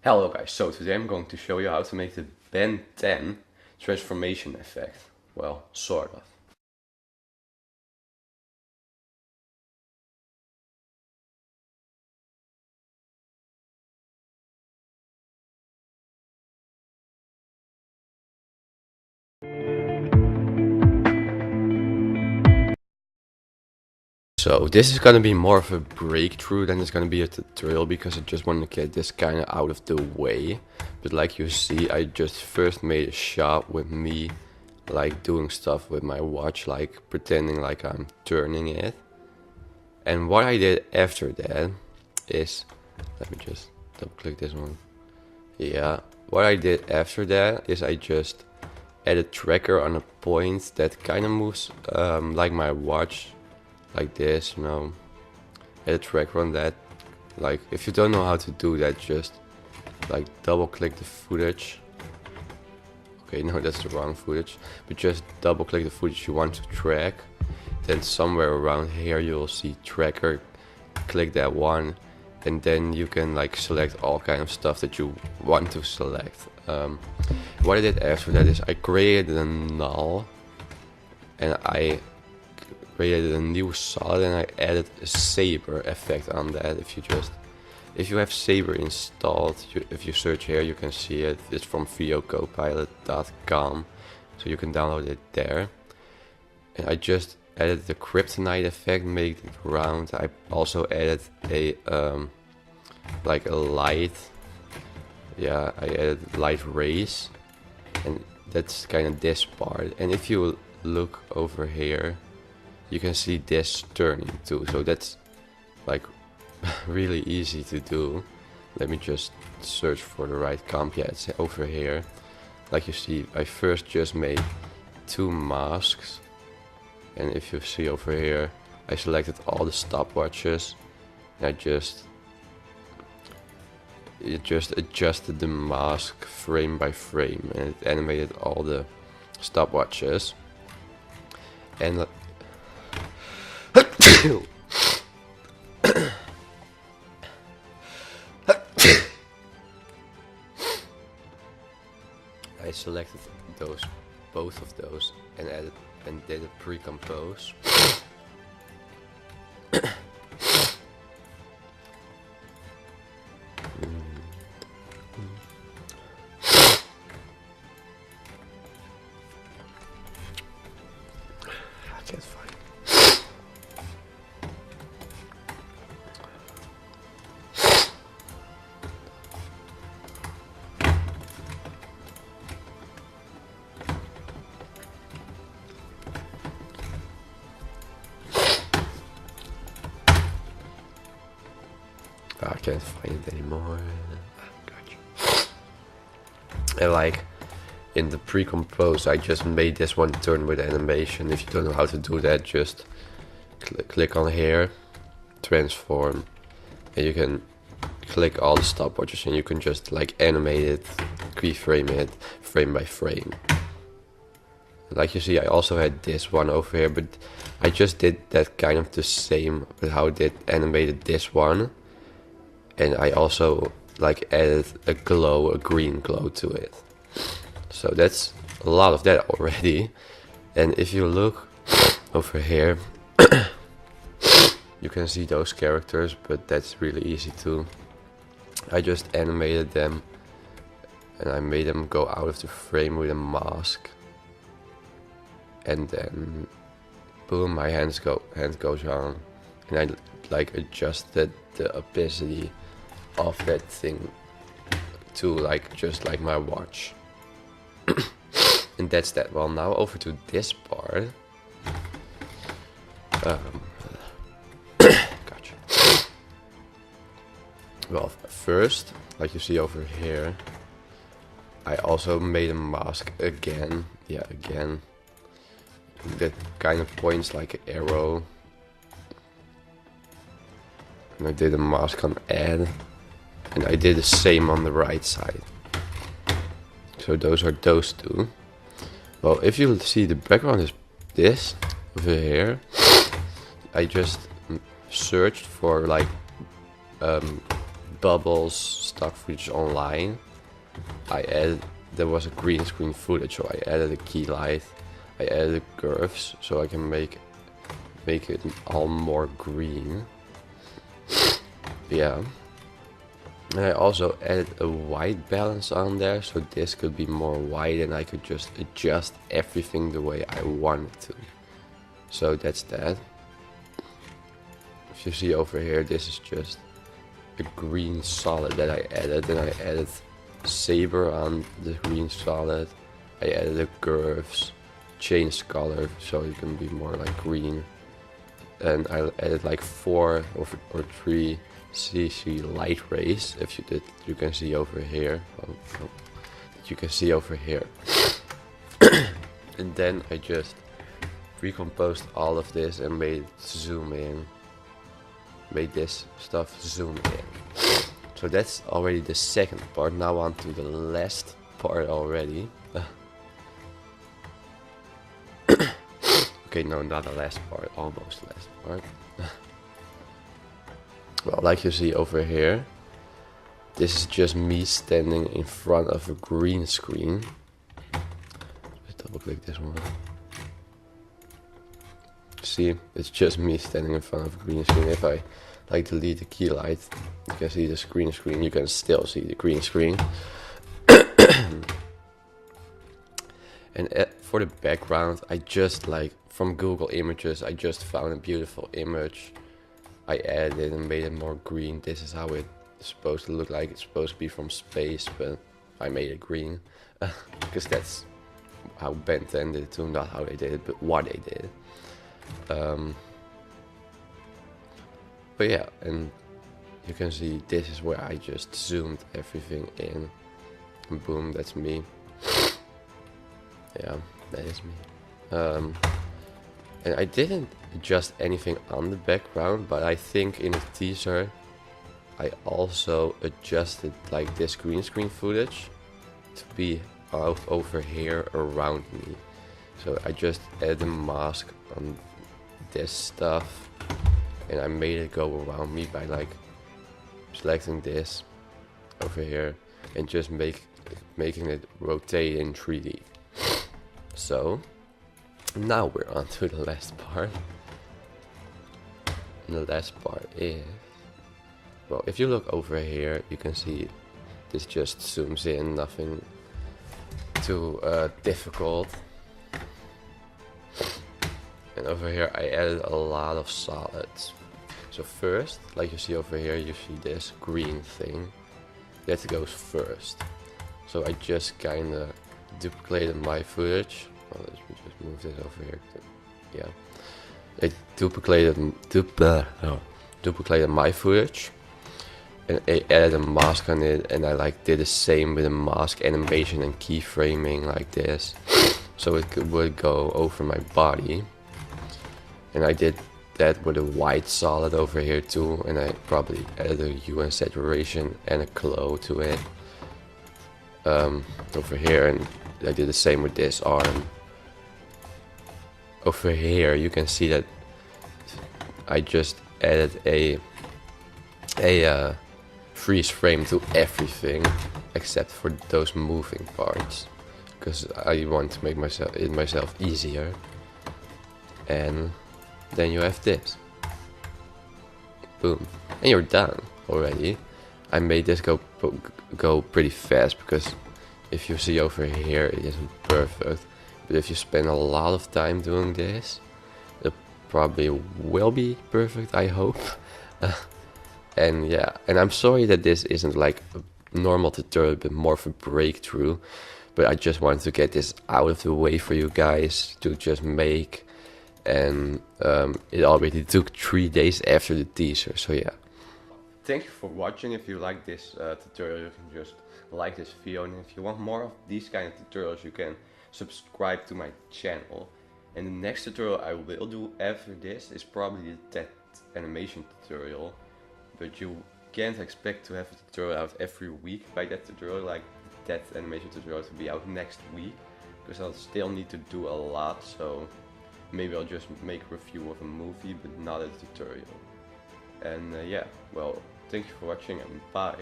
Hello guys, so today I'm going to show you how to make the Ben 10 transformation effect. Well, sort of. So this is gonna be more of a breakthrough than it's gonna be a tutorial because I just want to get this kind of out of the way. But like you see, I just first made a shot with me like doing stuff with my watch, like pretending like I'm turning it. And what I did after that is, let me just double click this one. Yeah, what I did after that is I just added tracker on a point that kind of moves like my watch, like this, you know. Add a tracker on that. Like, if you don't know how to do that, just like double click the footage. Okay, no, that's the wrong footage. But just double click the footage you want to track. Then somewhere around here you'll see tracker. Click that one, and then you can like select all kind of stuff that you want to select. What I did after that is I created a null, and I created a new solid, and I added a saber effect on that. If you have saber installed, if you search here, you can see it. It's from videocopilot.com, so you can download it there. And I just added the kryptonite effect, made it round. I also added a like a light. Yeah, I added light rays, and that's kind of this part. And if you look over here, you can see this turning too. So that's like really easy to do. Let me just search for the right comp. Yeah, it's over here. Like you see, I first just made two masks, and if you see over here, I selected all the stopwatches, and I just adjusted the mask frame by frame, and it animated all the stopwatches. And I selected both of those, and added and did a pre-compose. I can't find. I can't find it anymore. Gotcha. And like in the pre-compose, I just made this one turn with animation. If you don't know how to do that, just click on here, transform, and you can click all the stopwatches, and you can just like animate it, keyframe it, frame by frame. Like you see, I also had this one over here, but I just did that kind of the same with how I did animated this one. And I also like added a glow, a green glow to it. So that's a lot of that already. And if you look over here, you can see those characters, but that's really easy too. I just animated them, and I made them go out of the frame with a mask. And then boom, my hand goes on, and I like adjusted the opacity of that thing to like just like my watch. And that's that. Well, now over to this part. Gotcha. Well, first, like you see over here, I also made a mask again. Yeah, again. That kind of points like an arrow. And I did a mask on add. And I did the same on the right side. So those are those two. Well, if you see, the background is this over here. I just searched for like bubbles stock footage online, there was a green screen footage, so I added a key light, I added curves, so I can make it all more green. Yeah. And I also added a white balance on there, so this could be more white and I could just adjust everything the way I wanted to. So that's that. If you see over here, this is just a green solid that I added, and I added saber on the green solid. I added the curves, changed color so it can be more like green. And I added like 4 or 3 CC light rays. If you did, you can see over here. You can see over here. And then I just recomposed all of this and made it zoom in. Made this stuff zoom in. So that's already the second part. Now on to the last part already. Okay, no, not the last part, almost last part. Well, like you see over here, this is just me standing in front of a green screen. Let's double click this one. See, it's just me standing in front of a green screen. If I like delete the key light, you can see the screen. You can still see the green screen. And for the background, I just like from Google Images, I just found a beautiful image. I added it and made it more green. This is how it's supposed to look like. It's supposed to be from space, but I made it green because that's how Ben 10 did it too, not how they did it, but what they did. But yeah, and you can see this is where I just zoomed everything in, and boom, that's me. Yeah, that is me. And I didn't adjust anything on the background, but I think in the teaser I also adjusted like this green screen footage to be out over here around me. So I just added a mask on this stuff and I made it go around me by like selecting this over here and just making it rotate in 3D. So now we're on to the last part. And the last part is, well, if you look over here, you can see this just zooms in, nothing too difficult. And over here I added a lot of solids. So first, like you see over here, you see this green thing. That goes first. So I just kinda duplicated my footage. Well, let me just move this over here. Yeah. I duplicated my footage. And I added a mask on it, and I like did the same with the mask animation and keyframing like this. So it would go over my body. And I did that with a white solid over here too, and I probably added a hue and saturation and a glow to it over here, and I did the same with this arm. Over here you can see that I just added a freeze frame to everything except for those moving parts, because I want to make myself easier. And then you have this. Boom. And you're done already. I made this go pretty fast because if you see over here it isn't perfect. But if you spend a lot of time doing this, it probably will be perfect, I hope. And yeah, and I'm sorry that this isn't like a normal tutorial, but more of a breakthrough. But I just wanted to get this out of the way for you guys to just make. And it already took 3 days after the teaser, so yeah. Thank you for watching. If you like this tutorial, you can just like this video, and if you want more of these kind of tutorials, you can subscribe to my channel. And the next tutorial I will do after this is probably the TED animation tutorial, but you can't expect to have a tutorial out every week by that tutorial, like the TED animation tutorial to be out next week, because I'll still need to do a lot. So maybe I'll just make a review of a movie, but not a tutorial. And yeah, well, Thank you for watching and bye.